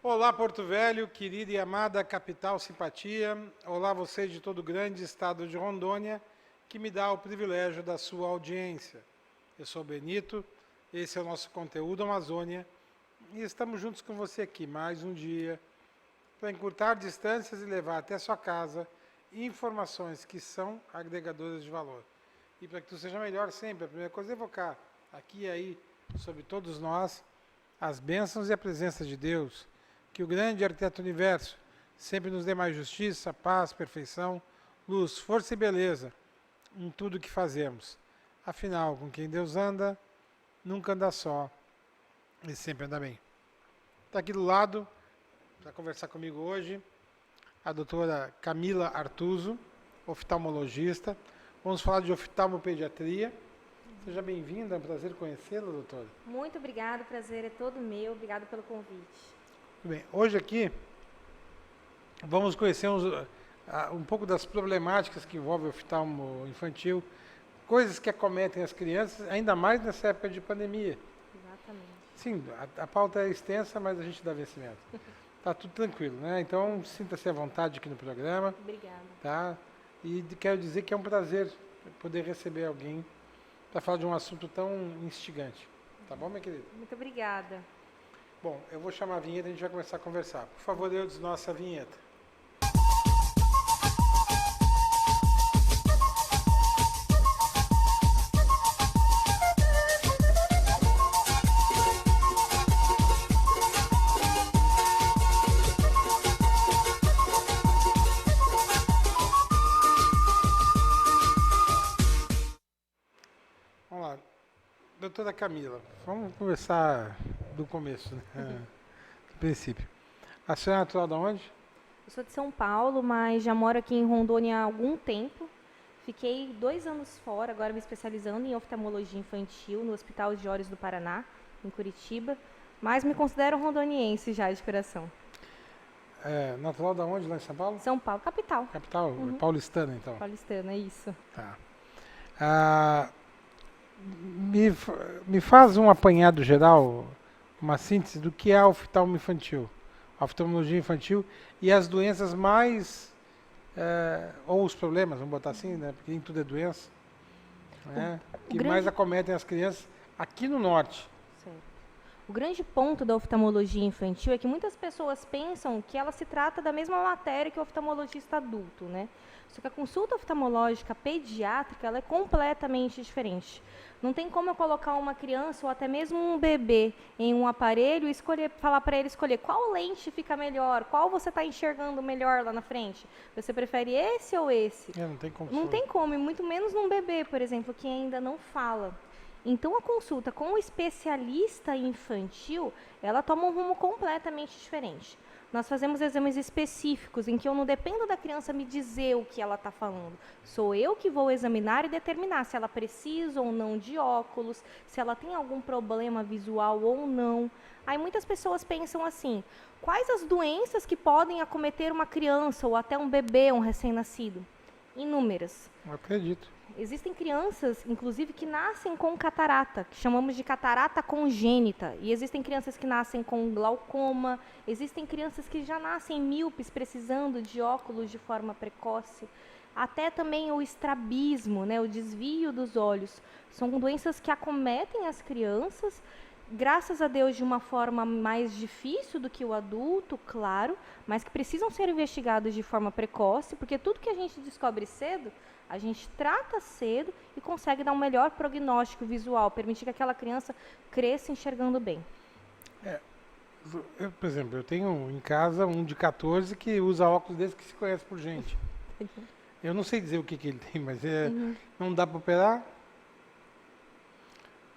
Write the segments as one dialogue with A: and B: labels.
A: Olá, Porto Velho, querida e amada capital simpatia. Olá, você de todo o grande estado de Rondônia, que me dá o privilégio da sua audiência. Eu sou Benito, esse é o nosso conteúdo Amazônia e estamos juntos com você aqui mais um dia para encurtar distâncias e levar até sua casa informações que são agregadoras de valor. E para que tu seja melhor sempre, a primeira coisa é evocar aqui e aí sobre todos nós as bênçãos e a presença de Deus. Que o grande arquiteto do universo sempre nos dê mais justiça, paz, perfeição, luz, força e beleza em tudo que fazemos. Afinal, com quem Deus anda, nunca anda só e sempre anda bem. Está aqui do lado, para conversar comigo hoje, a doutora Camila Artuso, oftalmologista. Vamos falar de oftalmopediatria. Seja bem-vinda, é um prazer conhecê-la, doutora.
B: Muito obrigada, o prazer é todo meu, obrigado pelo convite.
A: Muito bem, hoje aqui vamos conhecer um pouco das problemáticas que envolvem o oftalmo infantil, coisas que acometem as crianças, ainda mais nessa época de pandemia.
B: Exatamente.
A: Sim, a pauta é extensa, mas a gente dá vencimento. Tá tudo tranquilo, né? Então, sinta-se à vontade aqui no programa.
B: Obrigada.
A: Tá? E quero dizer que é um prazer poder receber alguém para falar de um assunto tão instigante. Tá bom, minha querida?
B: Muito obrigada.
A: Bom, eu vou chamar a vinheta e a gente vai começar a conversar. Por favor, Eudes, nossa vinheta. Vamos lá. Doutora Camila, vamos conversar do começo, né? Do princípio. A senhora é natural de onde?
B: Eu sou de São Paulo, mas já moro aqui em Rondônia há algum tempo. Fiquei 2 anos fora, agora me especializando em oftalmologia infantil no Hospital de Olhos do Paraná, em Curitiba. Mas me considero rondoniense já de coração.
A: É, natural de onde, lá em São Paulo?
B: São Paulo, capital.
A: Capital, paulistana, então.
B: Paulistana, é isso.
A: Tá. Ah, me faz um apanhado geral, uma síntese do que é a oftalmo infantil, a oftalmologia infantil e as doenças mais, ou os problemas, vamos botar assim, né? Porque nem tudo é doença, né? Que mais acometem as crianças aqui no norte.
B: Certo. O grande ponto da oftalmologia infantil é que muitas pessoas pensam que ela se trata da mesma matéria que o oftalmologista adulto, né? Só que a consulta oftalmológica pediátrica ela é completamente diferente. Não tem como eu colocar uma criança ou até mesmo um bebê em um aparelho e falar para ele escolher qual lente fica melhor, qual você está enxergando melhor lá na frente. Você prefere esse ou esse?
A: Não tem como.
B: Não tem como, e muito menos num bebê, por exemplo, que ainda não fala. Então, a consulta com o especialista infantil, ela toma um rumo completamente diferente. Nós fazemos exames específicos em que eu não dependo da criança me dizer o que ela está falando. Sou eu que vou examinar e determinar se ela precisa ou não de óculos, se ela tem algum problema visual ou não. Aí muitas pessoas pensam assim, quais as doenças que podem acometer uma criança ou até um bebê, um recém-nascido? Inúmeras.
A: Eu acredito.
B: Existem crianças, inclusive, que nascem com catarata, que chamamos de catarata congênita. E existem crianças que nascem com glaucoma, existem crianças que já nascem míopes, precisando de óculos de forma precoce. Até também o estrabismo, né, o desvio dos olhos. São doenças que acometem as crianças, graças a Deus, de uma forma mais difícil do que o adulto, claro, mas que precisam ser investigados de forma precoce, porque tudo que a gente descobre cedo, a gente trata cedo e consegue dar um melhor prognóstico visual, permitir que aquela criança cresça enxergando bem.
A: Por exemplo, eu tenho em casa um de 14 que usa óculos desde que se conhece por gente. Eu não sei dizer o que ele tem, mas não dá para operar.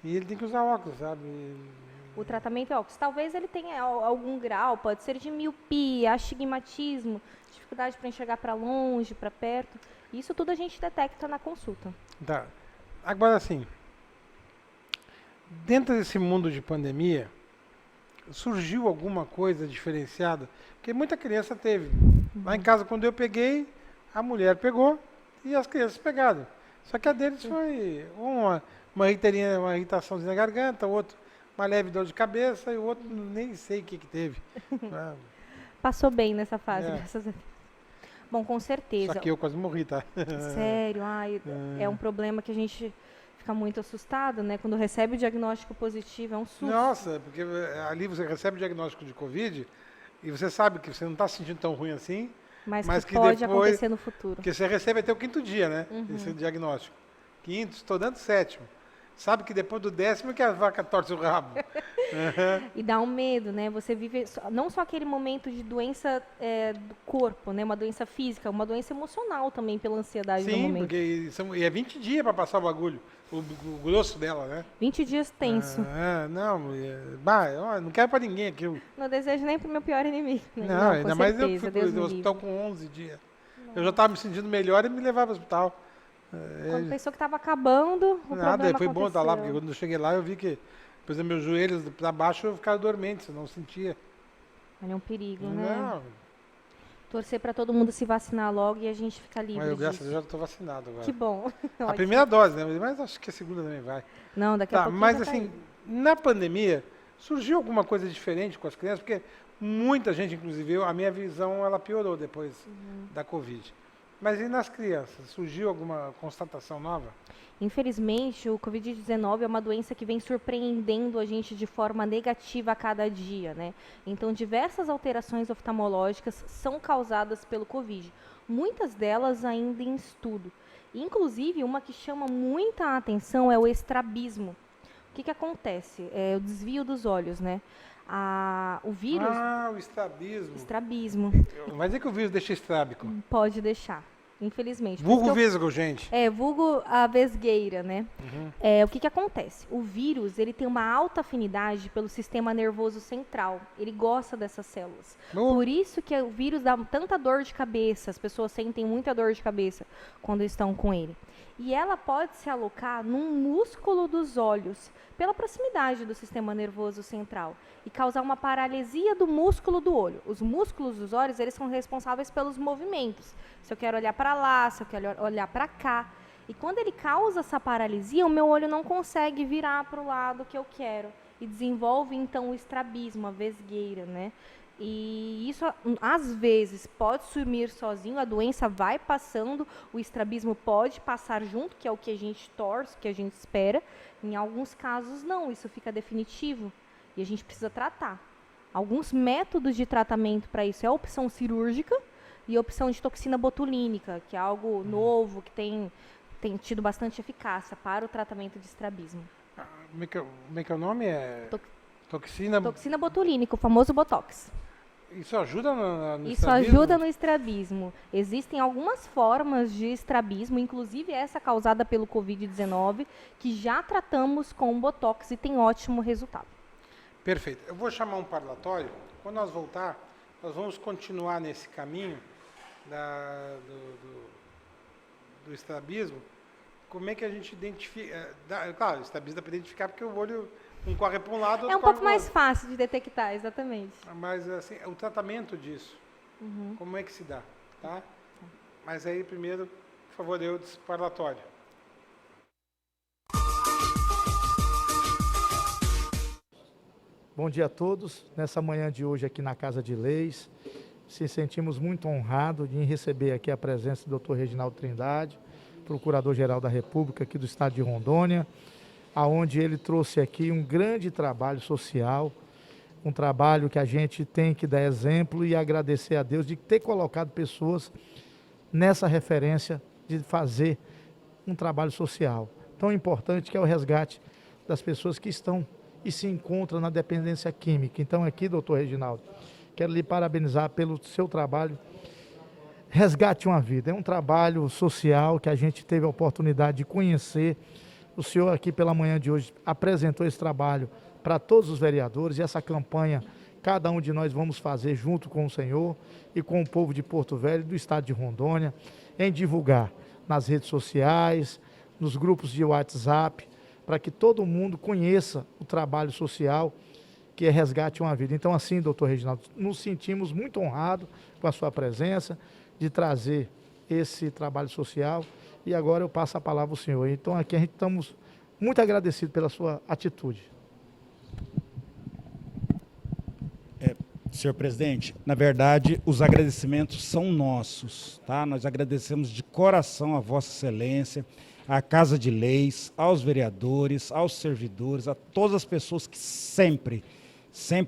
A: E ele tem que usar óculos, sabe?
B: O tratamento é óculos. Talvez ele tenha algum grau, pode ser de miopia, astigmatismo, dificuldade para enxergar para longe, para perto. Isso tudo a gente detecta na consulta.
A: Tá. Agora, assim, dentro desse mundo de pandemia, surgiu alguma coisa diferenciada? Porque muita criança teve. Lá em casa, quando eu peguei, a mulher pegou e as crianças pegaram. Só que a deles foi uma irritaçãozinha na garganta, outro uma leve dor de cabeça, e o outro nem sei o que teve. Ah,
B: Passou bem nessa fase,
A: É.
B: graças a Deus. Bom, com certeza.
A: só que eu quase morri, tá?
B: Sério, ai, é um problema que a gente fica muito assustado, né? Quando recebe o diagnóstico positivo, é um susto.
A: Nossa, porque ali você recebe o diagnóstico de Covid e você sabe que você não está se sentindo tão ruim assim,
B: Mas
A: mas
B: que
A: que
B: pode
A: depois-
B: acontecer no futuro.
A: porque você recebe até o 5º dia, né? Esse diagnóstico. 5º, estou dando 7º. Sabe que depois do 10º que a vaca torce o rabo.
B: E dá um medo, né? Você vive não só aquele momento de doença do corpo, né? Uma doença física, uma doença emocional também pela ansiedade do
A: Sim,
B: momento.
A: porque e é 20 dias para passar o bagulho, o grosso dela, né?
B: 20 dias tenso.
A: Não, bah, eu não quero para ninguém aquilo.
B: Não desejo nem pro meu pior inimigo. Né?
A: Não, ainda
B: com
A: mais eu
B: certeza,
A: fui
B: Deus
A: pro
B: me
A: hospital
B: livre.
A: com 11 dias. Eu já estava me sentindo melhor e me levava ao hospital.
B: Quando pensou que estava acabando, o
A: Nada,
B: problema
A: foi bom estar lá, porque
B: aconteceu.
A: quando eu cheguei lá eu vi que, por exemplo, meus joelhos para baixo eu ficava dormente, eu não sentia.
B: Olha, é um perigo, né?
A: Não,
B: Torcer para todo mundo se vacinar logo e a gente ficar livre
A: mas eu, graças a
B: disso.
A: Deus, já estou vacinado agora.
B: Que bom.
A: A
B: Ótimo.
A: primeira dose, né? Mas acho que a segunda também vai.
B: Não, daqui a
A: Tá,
B: pouquinho
A: mas
B: já tá
A: assim,
B: aí.
A: na pandemia, surgiu alguma coisa diferente com as crianças? Porque muita gente, inclusive eu, a minha visão ela piorou depois da Covid. Mas e nas crianças? Surgiu alguma constatação nova?
B: Infelizmente, o Covid-19 é uma doença que vem surpreendendo a gente de forma negativa a cada dia, né? Então, diversas alterações oftalmológicas são causadas pelo Covid. Muitas delas ainda em estudo. Inclusive, uma que chama muita atenção é o estrabismo. O que acontece? É o desvio dos olhos, né? O vírus,
A: O estrabismo.
B: estrabismo,
A: Mas é que o vírus deixa estrábico.
B: pode deixar, infelizmente. Por isso que
A: Vulgo
B: eu-
A: vesgo, gente.
B: vulgo a vesgueira, né? O que acontece? O vírus, ele tem uma alta afinidade pelo sistema nervoso central. Ele gosta dessas células.
A: Oh.
B: Por isso que o vírus dá tanta dor de cabeça. As pessoas sentem muita dor de cabeça quando estão com ele. E ela pode se alocar num músculo dos olhos, pela proximidade do sistema nervoso central, e causar uma paralisia do músculo do olho. Os músculos dos olhos, eles são responsáveis pelos movimentos. Se eu quero olhar para lá, se eu quero olhar para cá. E quando ele causa essa paralisia, o meu olho não consegue virar para o lado que eu quero. E desenvolve, então, o estrabismo, a vesgueira, né? E isso, às vezes, pode sumir sozinho, a doença vai passando, o estrabismo pode passar junto, que é o que a gente torce, que a gente espera. Em alguns casos, não, isso fica definitivo e a gente precisa tratar. Alguns métodos de tratamento para isso é a opção cirúrgica e a opção de toxina botulínica, que é algo novo, que tem tido bastante eficácia para o tratamento de estrabismo.
A: Como é que é o nome? Toxina.
B: Toxina botulínica, o famoso Botox.
A: Isso ajuda no
B: Isso
A: estrabismo?
B: ajuda no estrabismo. Existem algumas formas de estrabismo, inclusive essa causada pelo Covid-19, que já tratamos com Botox e tem ótimo resultado.
A: Perfeito. Eu vou chamar um parlatório. Quando nós voltar, nós vamos continuar nesse caminho do estrabismo. Como é que a gente identifica? Claro, o estrabismo dá para identificar porque o olho um corre para um lado,
B: É
A: outro
B: um
A: corre
B: pouco
A: para o
B: mais
A: outro.
B: fácil de detectar, exatamente.
A: Mas assim, o tratamento disso, como é que se dá, tá? Mas aí primeiro, por favor, eu desse parlatório.
C: Bom dia a todos. Nessa manhã de hoje aqui na Casa de Leis, se sentimos muito honrados em receber aqui a presença do Dr. Reginaldo Trindade, Procurador-Geral da República aqui do Estado de Rondônia, aonde ele trouxe aqui um grande trabalho social, um trabalho que a gente tem que dar exemplo e agradecer a Deus de ter colocado pessoas nessa referência de fazer um trabalho social tão importante que é o resgate das pessoas que estão e se encontram na dependência química. Então aqui, doutor Reginaldo, quero lhe parabenizar pelo seu trabalho. Resgate uma Vida, é um trabalho social que a gente teve a oportunidade de conhecer. O senhor aqui pela manhã de hoje apresentou esse trabalho para todos os vereadores e essa campanha cada um de nós vamos fazer junto com o senhor e com o povo de Porto Velho, do estado de Rondônia, em divulgar nas redes sociais, nos grupos de WhatsApp, para que todo mundo conheça o trabalho social que é Resgate uma Vida. Então assim, doutor Reginaldo, nos sentimos muito honrados com a sua presença, de trazer esse trabalho social e agora eu passo a palavra ao senhor. Então aqui a gente estamos muito agradecidos pela sua atitude.
D: Senhor presidente, na verdade, os agradecimentos são nossos, tá? Nós agradecemos de coração a Vossa Excelência, à Casa de Leis, aos vereadores, aos servidores, a todas as pessoas que sempre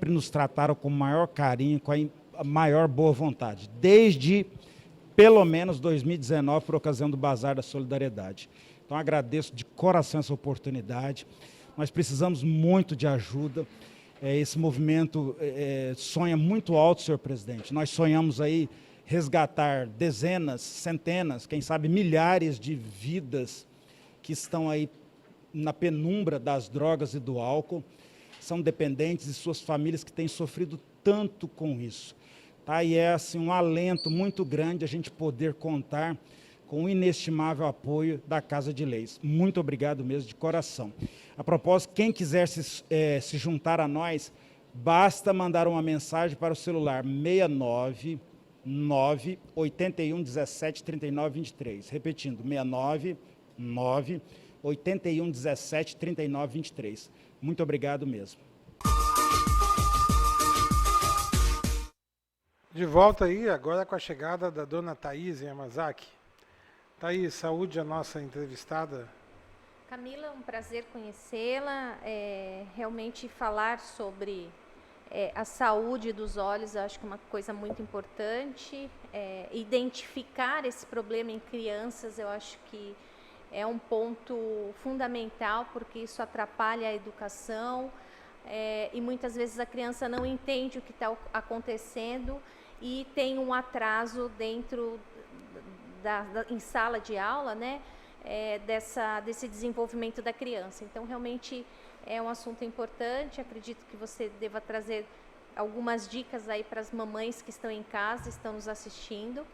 D: nos trataram com o maior carinho, com a maior boa vontade, desde pelo menos 2019, por ocasião do Bazar da Solidariedade. Então, agradeço de coração essa oportunidade. Nós precisamos muito de ajuda. Esse movimento sonha muito alto, senhor presidente. Nós sonhamos aí resgatar dezenas, centenas, quem sabe milhares de vidas que estão aí na penumbra das drogas e do álcool. São dependentes e suas famílias que têm sofrido tanto com isso. Tá? E é assim, um alento muito grande a gente poder contar com o inestimável apoio da Casa de Leis. Muito obrigado mesmo, de coração. A propósito, quem quiser se juntar a nós, basta mandar uma mensagem para o celular 69 9 81 17 39 23. Repetindo, 69 9 81 17 39 23. Muito obrigado mesmo.
A: De volta aí, agora com a chegada da dona Thaís Yamazaki. Thaís, saúde a nossa entrevistada.
B: Camila, um prazer conhecê-la. Realmente falar sobre a saúde dos olhos, eu acho que é uma coisa muito importante. Identificar esse problema em crianças, eu acho que é um ponto fundamental, porque isso atrapalha a educação e muitas vezes a criança não entende o que está acontecendo e tem um atraso dentro em sala de aula, né? Desse desenvolvimento da criança. Então, realmente é um assunto importante. Acredito que você deva trazer algumas dicas aí para as mamães que estão em casa, estão nos assistindo.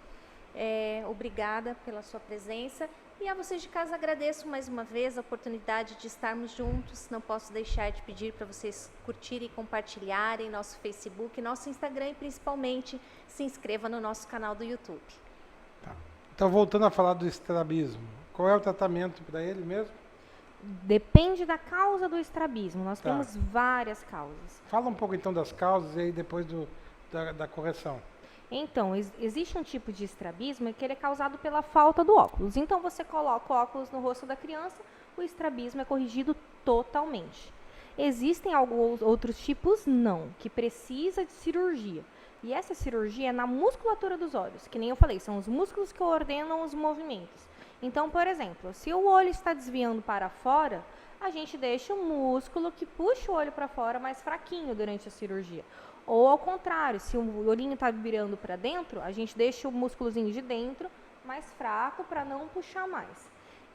B: Obrigada pela sua presença. E a vocês de casa agradeço mais uma vez a oportunidade de estarmos juntos. Não posso deixar de pedir para vocês curtirem e compartilharem nosso Facebook, nosso Instagram e principalmente se inscreva no nosso canal do YouTube.
A: Tá. Então, voltando a falar do estrabismo, qual é o tratamento para ele mesmo?
B: Depende da causa do estrabismo. Nós temos várias causas.
A: Fala um pouco então das causas e aí depois da correção.
B: Então, existe um tipo de estrabismo que ele é causado pela falta do óculos. Então, você coloca o óculos no rosto da criança, o estrabismo é corrigido totalmente. Existem alguns outros tipos? Não, que precisa de cirurgia. E essa cirurgia é na musculatura dos olhos, que nem eu falei, são os músculos que ordenam os movimentos. Então, por exemplo, se o olho está desviando para fora, a gente deixa o músculo que puxa o olho para fora mais fraquinho durante a cirurgia. Ou ao contrário, se o olhinho está virando para dentro, a gente deixa o músculozinho de dentro mais fraco para não puxar mais.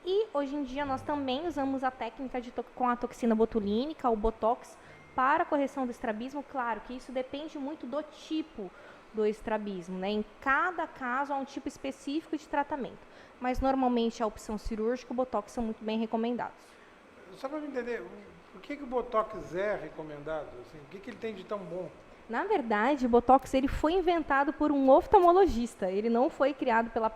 B: E hoje em dia nós também usamos a técnica com a toxina botulínica, o Botox, para a correção do estrabismo. Claro que isso depende muito do tipo do estrabismo, né? Em cada caso há um tipo específico de tratamento, mas normalmente a opção cirúrgica e o Botox são muito bem recomendados.
A: Só para eu entender, por que o Botox é recomendado? Assim, o que ele tem de tão bom?
B: Na verdade, o Botox ele foi inventado por um oftalmologista. Ele não foi criado para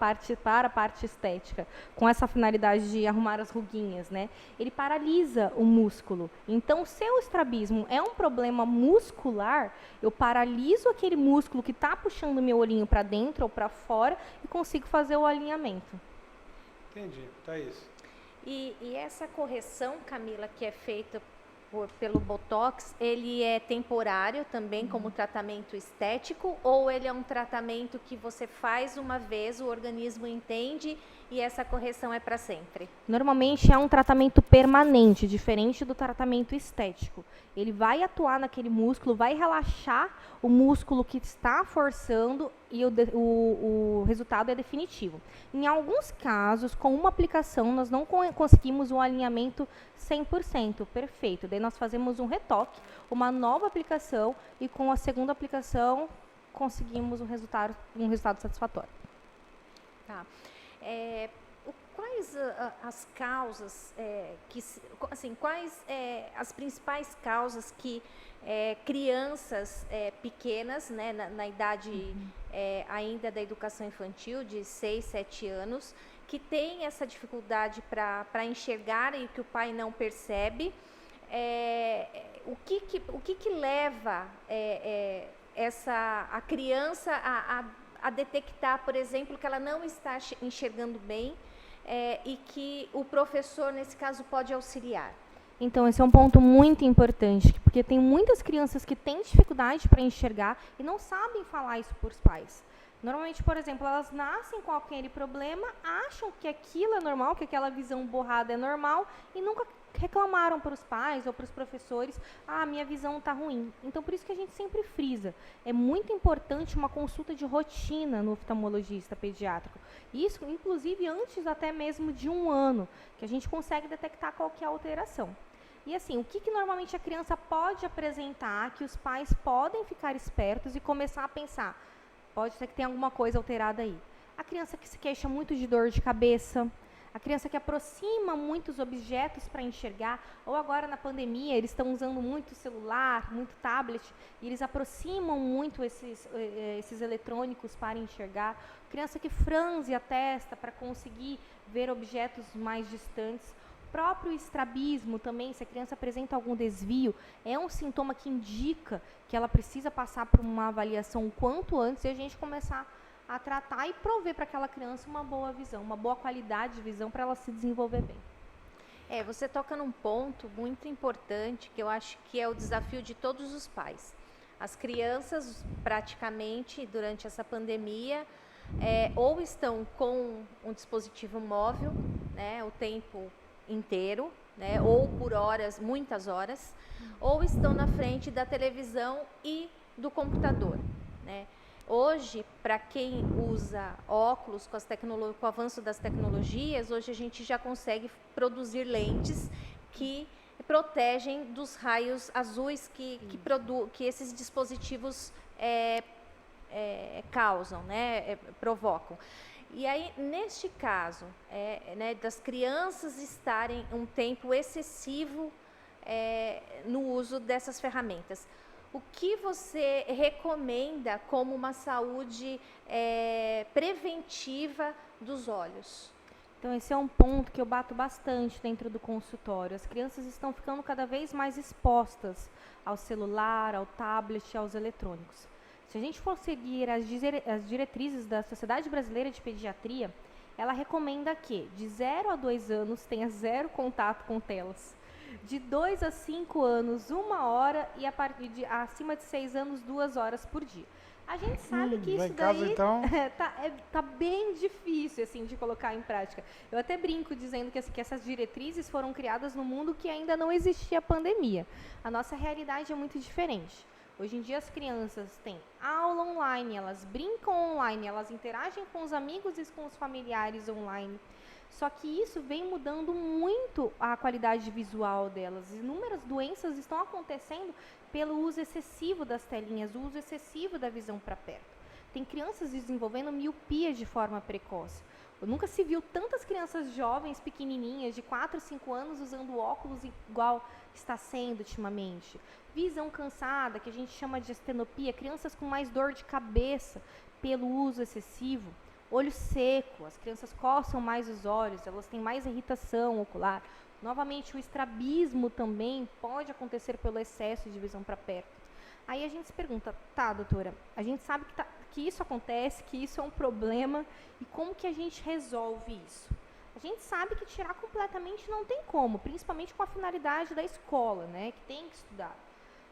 B: a parte estética, com essa finalidade de arrumar as ruguinhas, né? Ele paralisa o músculo. Então, se o estrabismo é um problema muscular, eu paraliso aquele músculo que está puxando meu olhinho para dentro ou para fora e consigo fazer o alinhamento.
A: Entendi, tá isso.
B: E essa correção, Camila, que é feita pelo Botox, ele é temporário também como tratamento estético, ou ele é um tratamento que você faz uma vez, o organismo entende e essa correção é para sempre? Normalmente é um tratamento permanente, diferente do tratamento estético. Ele vai atuar naquele músculo, vai relaxar o músculo que está forçando e o resultado é definitivo. Em alguns casos, com uma aplicação, nós não conseguimos um alinhamento 100% perfeito. Daí nós fazemos um retoque, uma nova aplicação e com a segunda aplicação conseguimos um resultado satisfatório. Tá. Quais as causas, quais as principais causas que crianças pequenas, né, na idade ainda da educação infantil, de 6, 7 anos, que têm essa dificuldade para enxergar e que o pai não percebe, o que leva
E: a criança a detectar, por exemplo, que ela não está enxergando bem e que o professor, nesse caso, pode auxiliar?
B: Então, esse é um ponto muito importante, porque tem muitas crianças que têm dificuldade para enxergar e não sabem falar isso para os pais. Normalmente, por exemplo, elas nascem com aquele problema, acham que aquilo é normal, que aquela visão borrada é normal e nunca reclamaram para os pais ou para os professores, minha visão está ruim. Então, por isso que a gente sempre frisa. É muito importante uma consulta de rotina no oftalmologista pediátrico. Isso, inclusive, antes até mesmo de 1 ano, que a gente consegue detectar qualquer alteração. E assim, o que normalmente a criança pode apresentar, que os pais podem ficar espertos e começar a pensar, pode ser que tenha alguma coisa alterada aí. A criança que se queixa muito de dor de cabeça, a criança que aproxima muitos objetos para enxergar, ou agora na pandemia, eles estão usando muito celular, muito tablet, e eles aproximam muito esses eletrônicos para enxergar. Criança que franze a testa para conseguir ver objetos mais distantes. Próprio estrabismo também, se a criança apresenta algum desvio, é um sintoma que indica que ela precisa passar por uma avaliação o quanto antes e a gente começar a tratar e prover para aquela criança uma boa visão, uma boa qualidade de visão para ela se desenvolver bem.
E: Você toca num ponto muito importante que eu acho que é o desafio de todos os pais. As crianças, praticamente, durante essa pandemia, ou estão com um dispositivo móvel, né, o tempo inteiro, né, ou por horas, muitas horas, ou estão na frente da televisão e do computador, né. Hoje, para quem usa óculos com o avanço das tecnologias, hoje a gente já consegue produzir lentes que protegem dos raios azuis que esses dispositivos causam, né, provocam. E aí, neste caso, né, das crianças estarem um tempo excessivo no uso dessas ferramentas, o que você recomenda como uma saúde preventiva dos olhos?
B: Então, esse é um ponto que eu bato bastante dentro do consultório. As crianças estão ficando cada vez mais expostas ao celular, ao tablet, aos eletrônicos. Se a gente for seguir as diretrizes da Sociedade Brasileira de Pediatria, ela recomenda que de 0 a 2 anos tenha 0 contato com telas. De 2 a 5 anos, 1 hora, e a partir de acima de 6 anos, 2 horas por dia. A gente sabe que isso daí
A: então...
B: tá bem difícil assim, de colocar em prática. Eu até brinco dizendo que essas diretrizes foram criadas no mundo que ainda não existia pandemia. A nossa realidade é muito diferente. Hoje em dia as crianças têm aula online, elas brincam online, elas interagem com os amigos e com os familiares online. Só que isso vem mudando muito a qualidade visual delas. Inúmeras doenças estão acontecendo pelo uso excessivo das telinhas, o uso excessivo da visão para perto. Tem crianças desenvolvendo miopia de forma precoce. Nunca se viu tantas crianças jovens, pequenininhas, de 4, 5 anos, usando óculos igual está sendo ultimamente. Visão cansada, que a gente chama de astenopia, crianças com mais dor de cabeça pelo uso excessivo. Olho seco, as crianças coçam mais os olhos, elas têm mais irritação ocular. Novamente, o estrabismo também pode acontecer pelo excesso de visão para perto. Aí a gente se pergunta, tá, doutora, a gente sabe que isso acontece, que isso é um problema, e como que a gente resolve isso? A gente sabe que tirar completamente não tem como, principalmente com a finalidade da escola, né, que tem que estudar.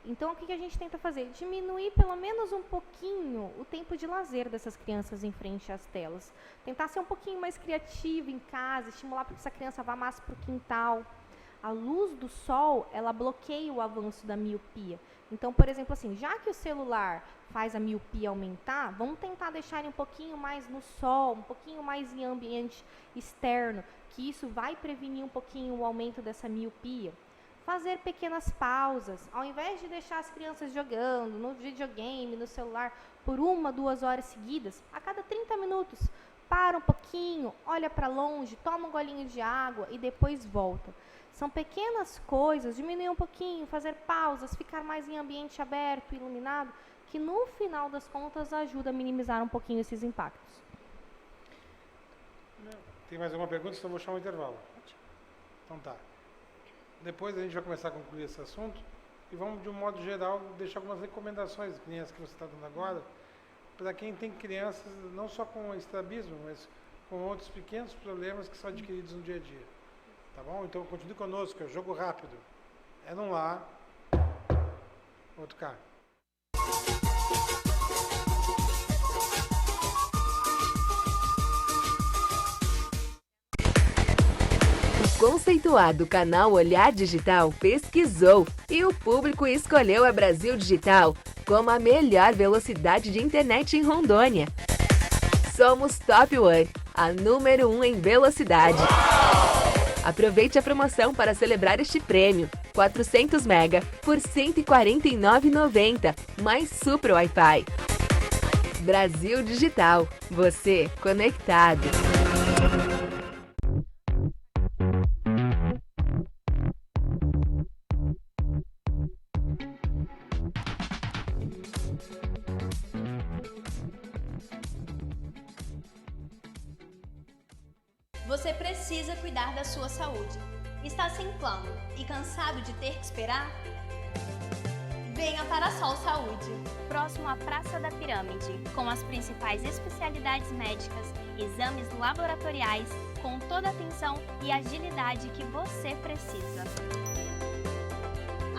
B: Então, o que a gente tenta fazer? Diminuir pelo menos um pouquinho o tempo de lazer dessas crianças em frente às telas. Tentar ser um pouquinho mais criativo em casa, estimular para que essa criança vá mais para o quintal. A luz do sol, ela bloqueia o avanço da miopia. Então, por exemplo, assim, já que o celular faz a miopia aumentar, vamos tentar deixar ele um pouquinho mais no sol, um pouquinho mais em ambiente externo, que isso vai prevenir um pouquinho o aumento dessa miopia. Fazer pequenas pausas, ao invés de deixar as crianças jogando no videogame, no celular, por 1, 2 horas seguidas, a cada 30 minutos, para um pouquinho, olha para longe, toma um golinho de água e depois volta. São pequenas coisas, diminuir um pouquinho, fazer pausas, ficar mais em ambiente aberto, iluminado, que no final das contas ajuda a minimizar um pouquinho esses impactos.
A: Tem mais alguma pergunta? Senão eu vou chamar um intervalo. Então tá. Depois a gente vai começar a concluir esse assunto. e vamos, de um modo geral, deixar algumas recomendações, que nem as que você está dando agora, para quem tem crianças, não só com estrabismo, mas com outros pequenos problemas que são adquiridos no dia a dia. Tá bom? Então, continue conosco, é jogo rápido. É num lá, outro cá.
F: O conceituado canal Olhar Digital pesquisou e o público escolheu a Brasil Digital como a melhor velocidade de internet em Rondônia. Somos Top One, a número 1 em velocidade. Aproveite a promoção para celebrar este prêmio. 400 MB por R$ 149,90, mais Super Wi-Fi. Brasil Digital, você conectado.
G: Você precisa cuidar da sua saúde. Está sem plano e cansado de ter que esperar? Venha para a Sol Saúde.
H: Próximo à Praça da Pirâmide, com as principais especialidades médicas, exames laboratoriais, com toda a atenção e agilidade que você precisa.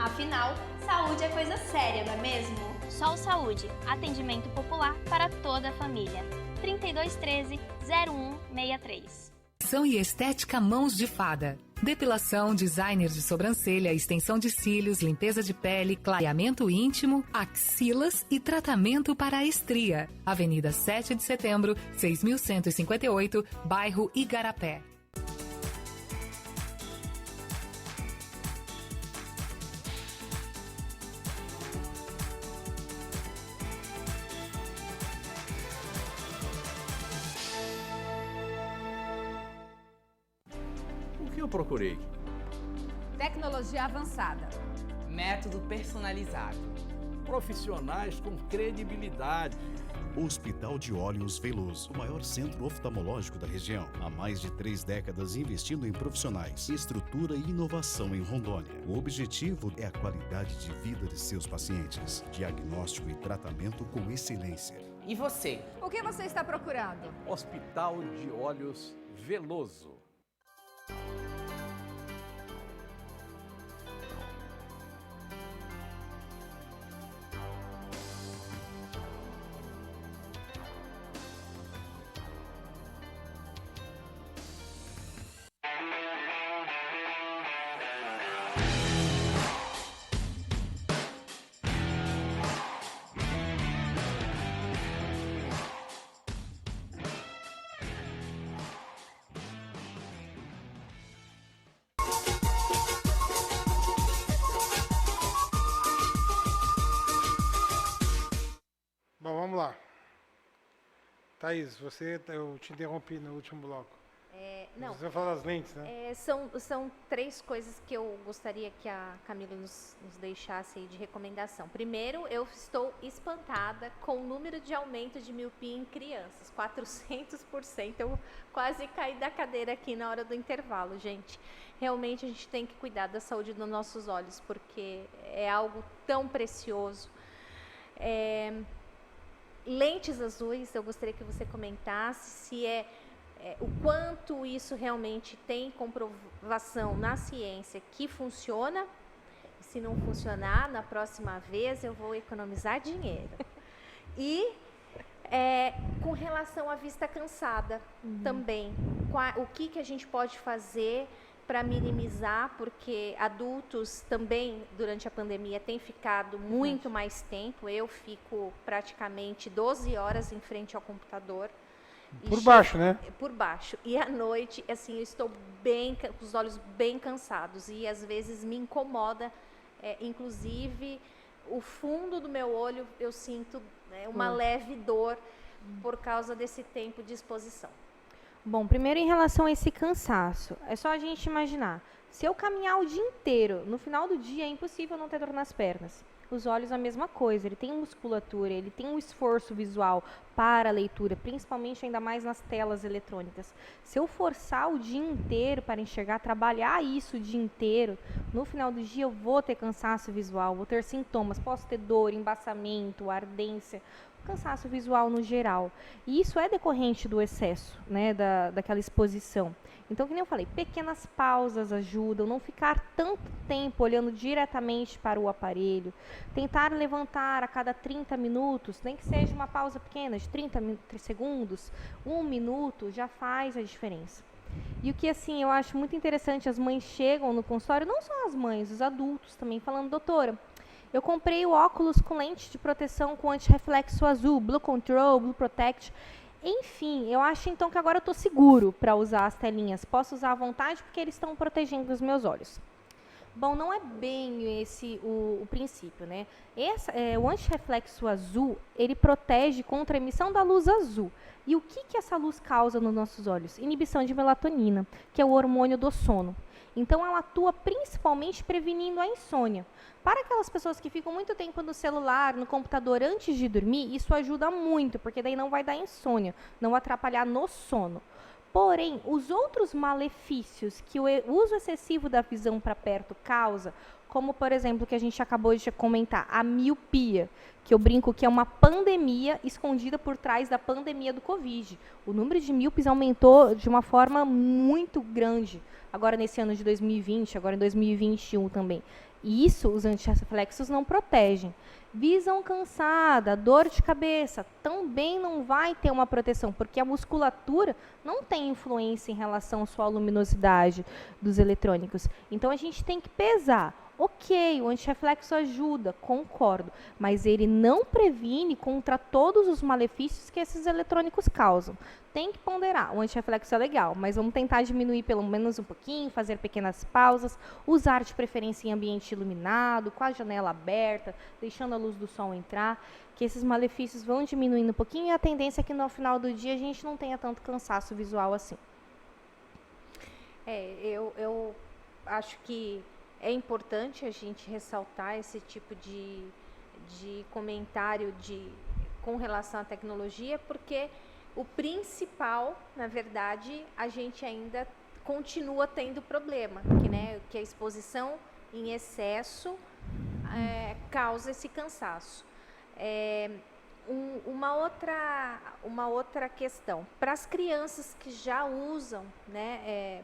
G: Afinal, saúde é coisa séria, não é mesmo?
H: Sol Saúde, atendimento popular para toda a família. 3213-0163.
I: E estética Mãos de Fada. Depilação, designer de sobrancelha, extensão de cílios, limpeza de pele, clareamento íntimo, axilas e tratamento para a estria. Avenida 7 de Setembro, 6158, bairro Igarapé.
J: O que eu procurei?
K: Tecnologia avançada.
L: Método personalizado.
J: Profissionais com credibilidade.
M: Hospital de Olhos Veloso, o maior centro oftalmológico da região. Há mais de 3 décadas investindo em profissionais, estrutura e inovação em Rondônia. O objetivo é a qualidade de vida de seus pacientes. Diagnóstico e tratamento com excelência.
L: E você?
K: O que você está procurando?
J: Hospital de Olhos Veloso.
A: Bom, vamos lá. Thaís, eu te interrompi no último bloco.
E: Não.
A: Você vai falar das lentes, né?
E: São 3 coisas que eu gostaria que a Camila nos deixasse aí de recomendação. Primeiro, eu estou espantada com o número de aumento de miopia em crianças, 400%. Eu quase caí da cadeira aqui na hora do intervalo, gente. Realmente a gente tem que cuidar da saúde dos nossos olhos, porque é algo tão precioso. Lentes azuis, eu gostaria que você comentasse se o quanto isso realmente tem comprovação na ciência que funciona. E se não funcionar, na próxima vez eu vou economizar dinheiro. E com relação à vista cansada também, o que a gente pode fazer para minimizar, porque adultos também, durante a pandemia, têm ficado muito mais tempo. Eu fico praticamente 12 horas em frente ao computador.
A: Por baixo, né?
E: Por baixo. E à noite, assim, eu estou com os olhos bem cansados. E às vezes me incomoda, inclusive, o fundo do meu olho, eu sinto uma leve dor por causa desse tempo de exposição.
B: Bom, primeiro em relação a esse cansaço, é só a gente imaginar, se eu caminhar o dia inteiro, no final do dia é impossível não ter dor nas pernas. Os olhos a mesma coisa, ele tem musculatura, ele tem um esforço visual para a leitura, principalmente ainda mais nas telas eletrônicas. Se eu forçar o dia inteiro para enxergar, trabalhar isso o dia inteiro, no final do dia eu vou ter cansaço visual, vou ter sintomas, posso ter dor, embaçamento, ardência, cansaço visual no geral. E isso é decorrente do excesso, né, daquela exposição. Então, como eu falei, pequenas pausas ajudam, não ficar tanto tempo olhando diretamente para o aparelho, tentar levantar a cada 30 minutos, nem que seja uma pausa pequena de 30 segundos, 1 minuto, já faz a diferença. E o que, assim, eu acho muito interessante, as mães chegam no consultório, não só as mães, os adultos também, falando, doutora, eu comprei o óculos com lente de proteção com antirreflexo azul, Blue Control, Blue Protect. Enfim, eu acho então que agora eu estou seguro para usar as telinhas. Posso usar à vontade porque eles estão protegendo os meus olhos. Bom, não é bem esse o princípio, né? O antirreflexo azul, ele protege contra a emissão da luz azul. E o que essa luz causa nos nossos olhos? Inibição de melatonina, que é o hormônio do sono. Então, ela atua principalmente prevenindo a insônia. Para aquelas pessoas que ficam muito tempo no celular, no computador antes de dormir, isso ajuda muito, porque daí não vai dar insônia, não atrapalhar no sono. Porém, os outros malefícios que o uso excessivo da visão para perto causa, como, por exemplo, que a gente acabou de comentar, a miopia, que eu brinco que é uma pandemia escondida por trás da pandemia do Covid. O número de míopes aumentou de uma forma muito grande, agora nesse ano de 2020, agora em 2021 também. E isso, os antirreflexos não protegem. Visão cansada, dor de cabeça, também não vai ter uma proteção, porque a musculatura não tem influência em relação à sua luminosidade dos eletrônicos. Então, a gente tem que pesar. Ok, o antirreflexo ajuda, concordo, mas ele não previne contra todos os malefícios que esses eletrônicos causam. Tem que ponderar, o antirreflexo é legal, mas vamos tentar diminuir pelo menos um pouquinho, fazer pequenas pausas, usar de preferência em ambiente iluminado, com a janela aberta, deixando a luz do sol entrar, que esses malefícios vão diminuindo um pouquinho e a tendência é que no final do dia a gente não tenha tanto cansaço visual assim.
E: Eu acho que é importante a gente ressaltar esse tipo de comentário com relação à tecnologia, porque o principal, na verdade, a gente ainda continua tendo problema, que a exposição em excesso causa esse cansaço. Uma outra questão, para as crianças que já usam, né,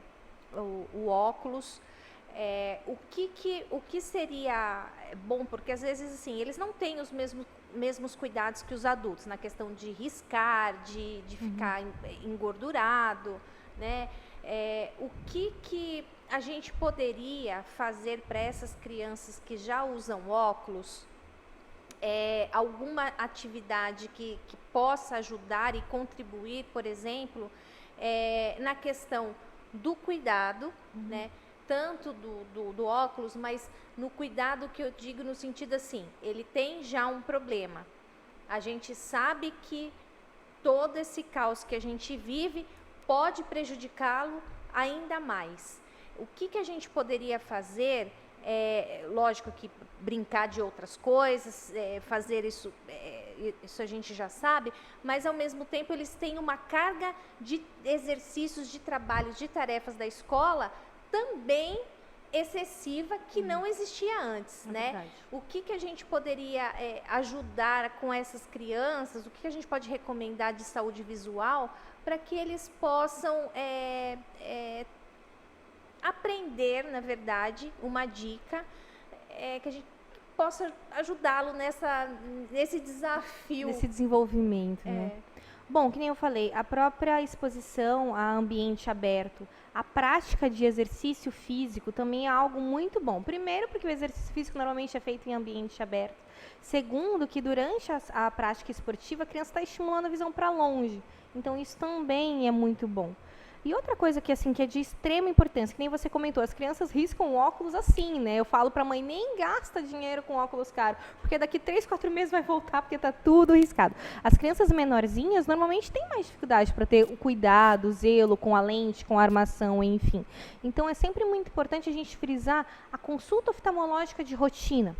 E: o óculos, o que seria bom, porque às vezes assim, eles não têm os mesmos cuidados que os adultos, na questão de riscar, de ficar engordurado, né? O que a gente poderia fazer para essas crianças que já usam óculos, alguma atividade que possa ajudar e contribuir, por exemplo, na questão do cuidado, né? Tanto do óculos, mas no cuidado que eu digo no sentido assim, ele tem já um problema. A gente sabe que todo esse caos que a gente vive pode prejudicá-lo ainda mais. O que a gente poderia fazer? Lógico que brincar de outras coisas, fazer isso a gente já sabe, mas ao mesmo tempo eles têm uma carga de exercícios, de trabalhos, de tarefas da escola também excessiva, que não existia antes, né?
B: Verdade.
E: O que a gente poderia ajudar com essas crianças, o que a gente pode recomendar de saúde visual para que eles possam aprender, na verdade, uma dica que a gente possa ajudá-lo nesse desafio.
B: Nesse desenvolvimento, né? Bom, que nem eu falei, a própria exposição a ambiente aberto, a prática de exercício físico também é algo muito bom. Primeiro, porque o exercício físico normalmente é feito em ambiente aberto. Segundo, que durante a prática esportiva, a criança está estimulando a visão para longe. Então, isso também é muito bom. E outra coisa que, assim, que é de extrema importância, que nem você comentou, as crianças riscam óculos assim, né? Eu falo para a mãe, nem gasta dinheiro com óculos caros, porque daqui 3, 4 meses vai voltar, porque tá tudo riscado. As crianças menorzinhas, normalmente, têm mais dificuldade para ter o cuidado, o zelo com a lente, com a armação, enfim. Então, é sempre muito importante a gente frisar a consulta oftalmológica de rotina.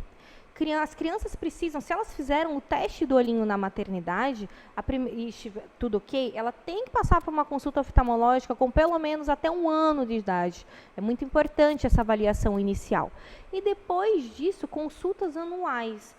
B: As crianças precisam, se elas fizeram o teste do olhinho na maternidade, e estiver tudo ok, ela tem que passar por uma consulta oftalmológica com pelo menos até 1 ano de idade. É muito importante essa avaliação inicial. E depois disso, consultas anuais.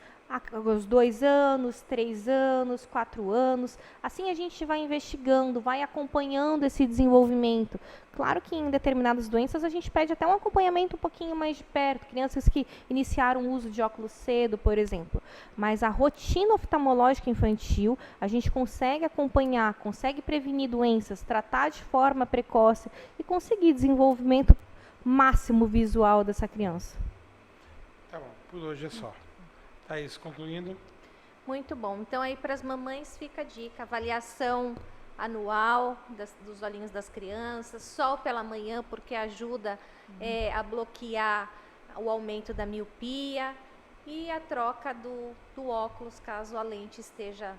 B: Aos 2 anos, 3 anos, 4 anos. Assim a gente vai investigando, vai acompanhando esse desenvolvimento. Claro que em determinadas doenças a gente pede até um acompanhamento um pouquinho mais de perto. Crianças que iniciaram o uso de óculos cedo, por exemplo. Mas a rotina oftalmológica infantil, a gente consegue acompanhar, consegue prevenir doenças, tratar de forma precoce e conseguir desenvolvimento máximo visual dessa criança.
A: Tá bom, por hoje é só. Thaís, concluindo.
E: Muito bom. Então, aí para as mamães fica a dica, avaliação anual dos olhinhos das crianças, sol pela manhã, porque ajuda a bloquear o aumento da miopia e a troca do óculos, caso a lente esteja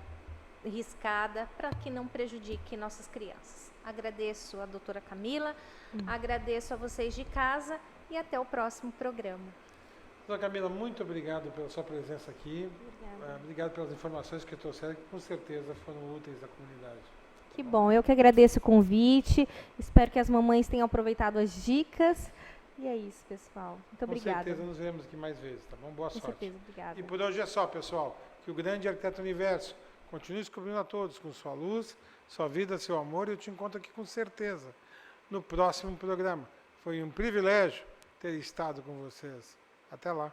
E: riscada, para que não prejudique nossas crianças. Agradeço a doutora Camila, agradeço a vocês de casa e até o próximo programa.
A: Doutora Camila, muito obrigado pela sua presença aqui. Obrigado pelas informações que trouxeram, que com certeza foram úteis à comunidade.
B: Que bom, eu que agradeço o convite. Espero que as mamães tenham aproveitado as dicas. E é isso, pessoal. Muito obrigada.
A: Com certeza nos vemos aqui mais vezes, tá bom? Boa sorte.
B: Com certeza, obrigada.
A: E por hoje é só, pessoal. Que o grande arquiteto universo continue descobrindo a todos com sua luz, sua vida, seu amor. E eu te encontro aqui com certeza no próximo programa. Foi um privilégio ter estado com vocês. Até lá.